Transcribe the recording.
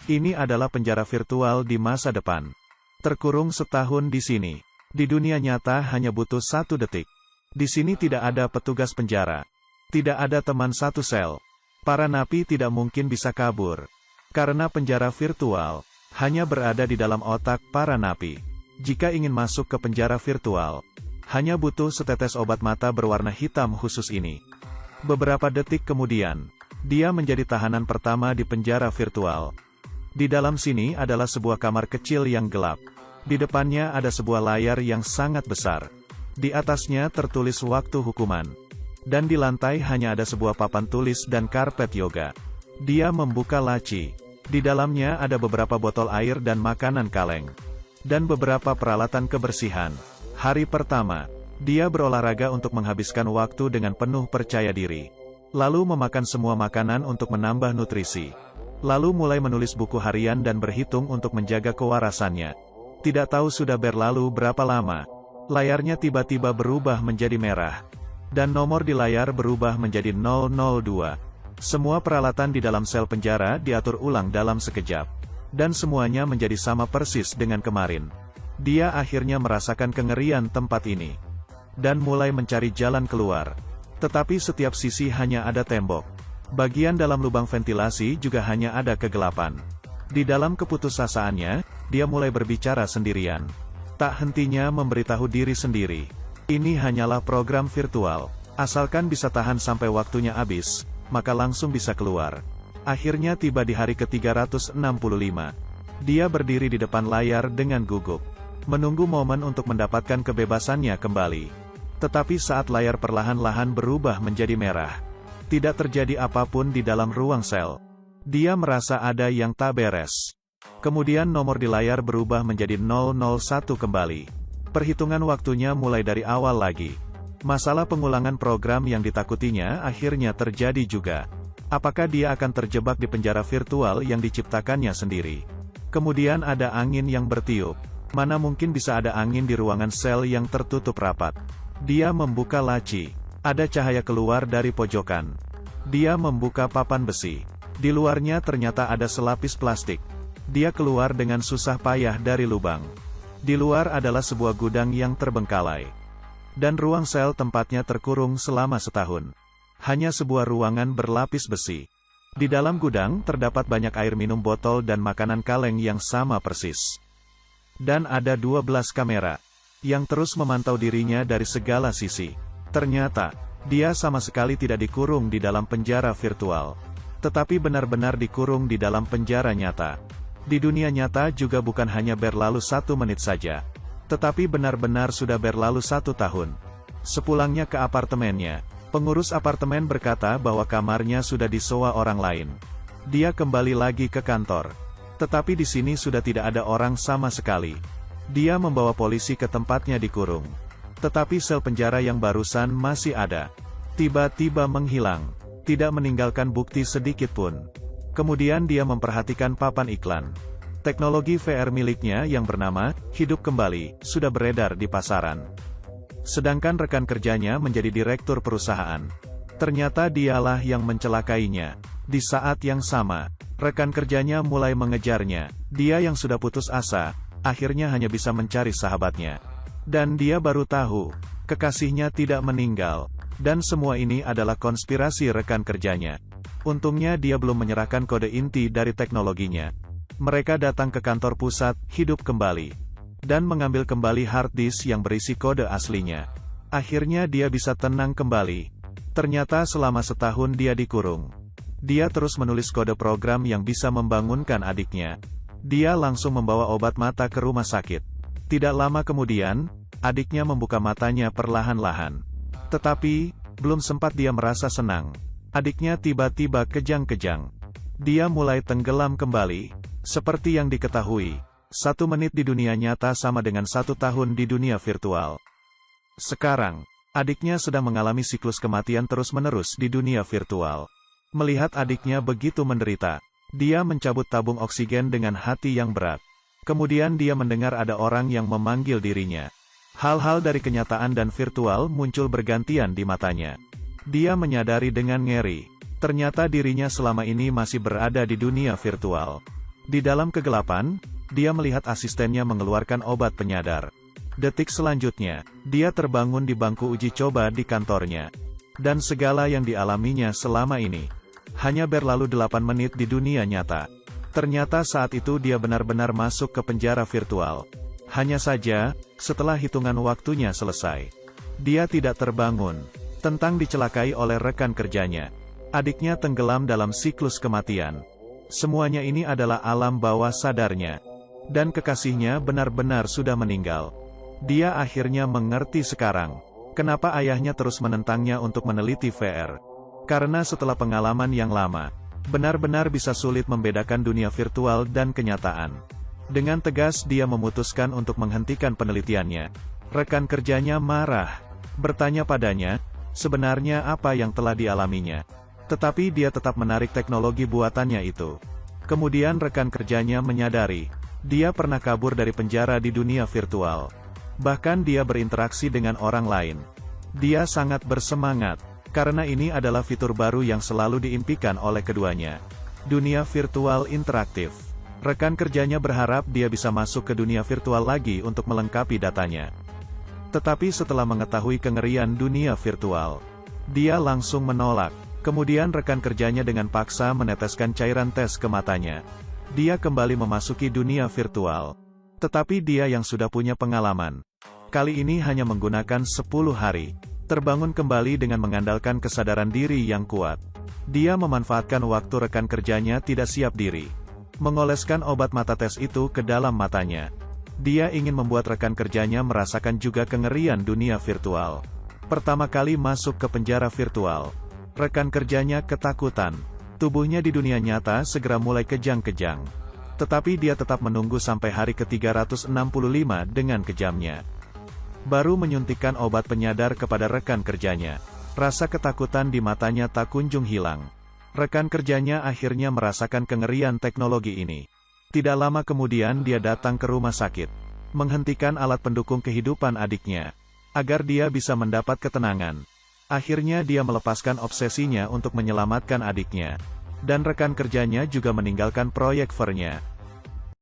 Ini adalah penjara virtual di masa depan. Terkurung setahun di sini. Di dunia nyata hanya butuh 1 detik. Di sini tidak ada petugas penjara. Tidak ada teman satu sel. Para napi tidak mungkin bisa kabur. Karena penjara virtual hanya berada di dalam otak para napi. Jika ingin masuk ke penjara virtual, hanya butuh setetes obat mata berwarna hitam khusus ini. Beberapa detik kemudian, dia menjadi tahanan pertama di penjara virtual. Di dalam sini adalah sebuah kamar kecil yang gelap. Di depannya ada sebuah layar yang sangat besar. Di atasnya tertulis waktu hukuman. Dan di lantai hanya ada sebuah papan tulis dan karpet yoga. Dia membuka laci. Di dalamnya ada beberapa botol air dan makanan kaleng. Dan beberapa peralatan kebersihan. Hari pertama, dia berolahraga untuk menghabiskan waktu dengan penuh percaya diri. Lalu memakan semua makanan untuk menambah nutrisi. Lalu mulai menulis buku harian dan berhitung untuk menjaga kewarasannya. Tidak tahu sudah berlalu berapa lama. Layarnya tiba-tiba berubah menjadi merah. Dan nomor di layar berubah menjadi 002. Semua peralatan di dalam sel penjara diatur ulang dalam sekejap. Dan semuanya menjadi sama persis dengan kemarin. Dia akhirnya merasakan kengerian tempat ini. Dan mulai mencari jalan keluar. Tetapi setiap sisi hanya ada tembok. Bagian dalam lubang ventilasi juga hanya ada kegelapan. Di dalam keputusasaannya, dia mulai berbicara sendirian. Tak hentinya memberitahu diri sendiri. Ini hanyalah program virtual. Asalkan bisa tahan sampai waktunya habis, maka langsung bisa keluar. Akhirnya tiba di hari ke-365. Dia berdiri di depan layar dengan gugup. Menunggu momen untuk mendapatkan kebebasannya kembali. Tetapi saat layar perlahan-lahan berubah menjadi merah, tidak terjadi apapun di dalam ruang sel. Dia merasa ada yang tak beres. Kemudian nomor di layar berubah menjadi 001 kembali. Perhitungan waktunya mulai dari awal lagi. Masalah pengulangan program yang ditakutinya akhirnya terjadi juga. Apakah dia akan terjebak di penjara virtual yang diciptakannya sendiri? Kemudian ada angin yang bertiup. Mana mungkin bisa ada angin di ruangan sel yang tertutup rapat. Dia membuka laci. Ada cahaya keluar dari pojokan. Dia membuka papan besi. Di luarnya ternyata ada selapis plastik. Dia keluar dengan susah payah dari lubang. Di luar adalah sebuah gudang yang terbengkalai. Dan ruang sel tempatnya terkurung selama setahun. Hanya sebuah ruangan berlapis besi. Di dalam gudang terdapat banyak air minum botol dan makanan kaleng yang sama persis. Dan ada 12 kamera yang terus memantau dirinya dari segala sisi. Ternyata, dia sama sekali tidak dikurung di dalam penjara virtual. Tetapi benar-benar dikurung di dalam penjara nyata. Di dunia nyata juga bukan hanya berlalu 1 menit saja. Tetapi benar-benar sudah berlalu 1 tahun. Sepulangnya ke apartemennya, pengurus apartemen berkata bahwa kamarnya sudah disewa orang lain. Dia kembali lagi ke kantor. Tetapi di sini sudah tidak ada orang sama sekali. Dia membawa polisi ke tempatnya dikurung. Tetapi sel penjara yang barusan masih ada. Tiba-tiba menghilang. Tidak meninggalkan bukti sedikit pun. Kemudian dia memperhatikan papan iklan. Teknologi VR miliknya yang bernama Hidup Kembali sudah beredar di pasaran. Sedangkan rekan kerjanya menjadi direktur perusahaan. Ternyata dialah yang mencelakainya. Di saat yang sama, rekan kerjanya mulai mengejarnya. Dia yang sudah putus asa, akhirnya hanya bisa mencari sahabatnya. Dan dia baru tahu, kekasihnya tidak meninggal. Dan semua ini adalah konspirasi rekan kerjanya. Untungnya dia belum menyerahkan kode inti dari teknologinya. Mereka datang ke kantor pusat, Hidup Kembali. Dan mengambil kembali hard disk yang berisi kode aslinya. Akhirnya dia bisa tenang kembali. Ternyata selama setahun dia dikurung. Dia terus menulis kode program yang bisa membangunkan adiknya. Dia langsung membawa obat mata ke rumah sakit. Tidak lama kemudian, adiknya membuka matanya perlahan-lahan. Tetapi, belum sempat dia merasa senang. Adiknya tiba-tiba kejang-kejang. Dia mulai tenggelam kembali. Seperti yang diketahui, 1 menit di dunia nyata sama dengan 1 tahun di dunia virtual. Sekarang, adiknya sedang mengalami siklus kematian terus-menerus di dunia virtual. Melihat adiknya begitu menderita, dia mencabut tabung oksigen dengan hati yang berat. Kemudian dia mendengar ada orang yang memanggil dirinya. Hal-hal dari kenyataan dan virtual muncul bergantian di matanya. Dia menyadari dengan ngeri. Ternyata dirinya selama ini masih berada di dunia virtual. Di dalam kegelapan, dia melihat asistennya mengeluarkan obat penyadar. Detik selanjutnya, dia terbangun di bangku uji coba di kantornya. Dan segala yang dialaminya selama ini hanya berlalu 8 menit di dunia nyata. Ternyata saat itu dia benar-benar masuk ke penjara virtual. Hanya saja, setelah hitungan waktunya selesai, dia tidak terbangun. Tentang dicelakai oleh rekan kerjanya. Adiknya tenggelam dalam siklus kematian. Semuanya ini adalah alam bawah sadarnya. Dan kekasihnya benar-benar sudah meninggal. Dia akhirnya mengerti sekarang, kenapa ayahnya terus menentangnya untuk meneliti VR. Karena setelah pengalaman yang lama, benar-benar bisa sulit membedakan dunia virtual dan kenyataan. Dengan tegas dia memutuskan untuk menghentikan penelitiannya. Rekan kerjanya marah, bertanya padanya, sebenarnya apa yang telah dialaminya. Tetapi dia tetap menarik teknologi buatannya itu. Kemudian rekan kerjanya menyadari, dia pernah kabur dari penjara di dunia virtual. Bahkan dia berinteraksi dengan orang lain. Dia sangat bersemangat, karena ini adalah fitur baru yang selalu diimpikan oleh keduanya. Dunia virtual interaktif. Rekan kerjanya berharap dia bisa masuk ke dunia virtual lagi untuk melengkapi datanya. Tetapi setelah mengetahui kengerian dunia virtual, dia langsung menolak. Kemudian rekan kerjanya dengan paksa meneteskan cairan tes ke matanya. Dia kembali memasuki dunia virtual. Tetapi dia yang sudah punya pengalaman, kali ini hanya menggunakan 10 hari, terbangun kembali dengan mengandalkan kesadaran diri yang kuat. Dia memanfaatkan waktu rekan kerjanya tidak siap diri, mengoleskan obat mata tes itu ke dalam matanya. Dia ingin membuat rekan kerjanya merasakan juga kengerian dunia virtual. Pertama kali masuk ke penjara virtual, rekan kerjanya ketakutan. Tubuhnya di dunia nyata segera mulai kejang-kejang. Tetapi dia tetap menunggu sampai hari ke-365 dengan kejamnya. Baru menyuntikkan obat penyadar kepada rekan kerjanya. Rasa ketakutan di matanya tak kunjung hilang. Rekan kerjanya akhirnya merasakan kengerian teknologi ini. Tidak lama kemudian dia datang ke rumah sakit, menghentikan alat pendukung kehidupan adiknya, agar dia bisa mendapat ketenangan. Akhirnya dia melepaskan obsesinya untuk menyelamatkan adiknya. Dan rekan kerjanya juga meninggalkan proyek VR-nya.